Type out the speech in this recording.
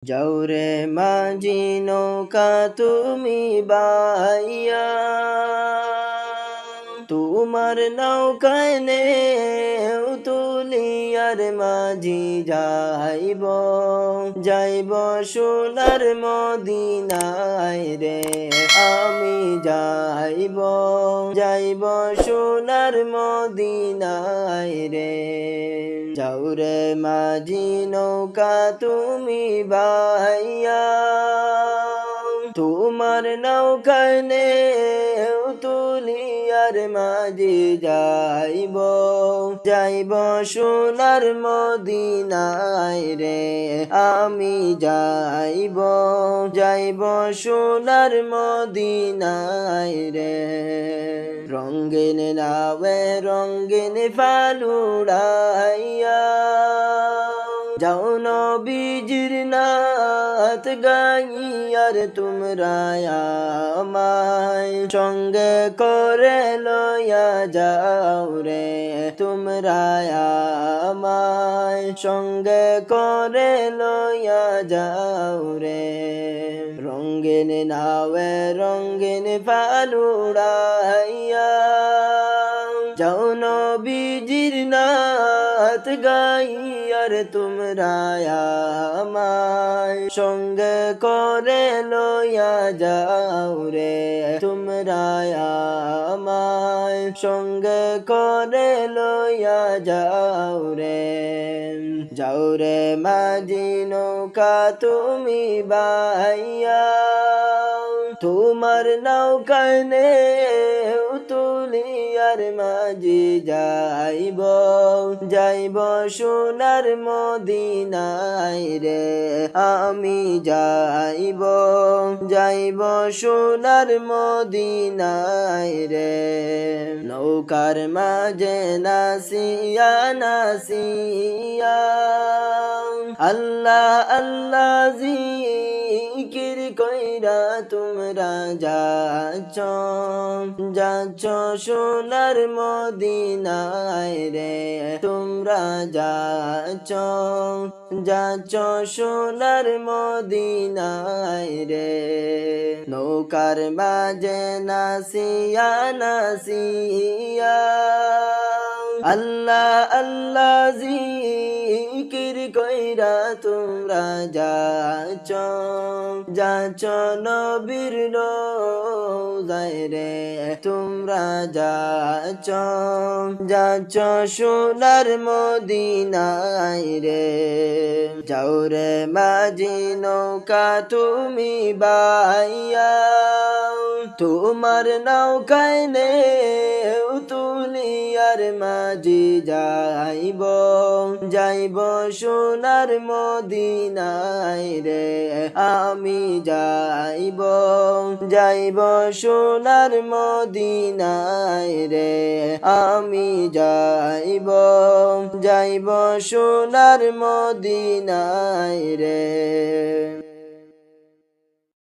যাওরে মাঝি নৌকা তুমি বাইয়া, তোমার নৌকায় নেও তুলিয়ার মাঝি যাইব, যাইব সোনার মদিনায় রে আমি যাইব, যাইব সোনার মদিনায় রে। যাওরে মাঝি নৌকা তুমি বাইয়া, তোমার নৌকায় নেও তুলিয়ার মাঝি যাইব, যাইব সোনার মদিনায় রে আমি যাইব, যাইব সোনার মদিনায় রে। রঙ্গিন নাবে রঙ্গিন ফালুড়াইয়া, যাও নবীজির নাত গাইয়ার তোমরা আমায় সঙ্গে করে লইয়া যাও রে, তোমরা আমায় সঙ্গে করে লইয়া যাও রে। রঙ্গিন নাওয়ে রঙ্গিন ফালুড়াইয়া, যাও নবীজির নাত গাইয়ার তোমরা আমায় সঙ্গে করে লইয়া যাও রে, তোমরা আমায় সঙ্গে করে লইয়া যাও রে। যাও রে মাঝি নৌকা তুমি বাইয়া, তোমার নৌকায় নেও তুলিয়ার মাঝি যাইব, যাইব সোনার মদিনায় রে আমি যাইব, যাইব সোনার মদিনায় রে। নৌকার মাঝে নাসিয়া নাসিয়া আল্লাহ আল্লাহ জিকির কইরা তোমরা যাচ্ছ, যাচ্ছ সোনার মদিনায় রে তোমরা যাচ্ছ, যাচ্ছ সোনার মদিনায় রে। নৌকার মাঝে নাসিয়া নাসিয়া আল্লাহ আল্লাহ জিকির কইরা তোমরা যাচ্ছ, যাচ্ছ নবীর রোজায় রে তোমরা যাচ্ছ, যাচ্ছ সোনার মদিনায় রে। যাও রে মাঝি নৌকা তুমি বাইয়া, তোমার নৌকায় নেও তুলিয়ার মাঝি যাইব, যাইব সোনার মদিনায় রে আমি যাইব, যাইব সোনার মদিনায় রে আমি যাইব, যাইব সোনার মদিনায় রে।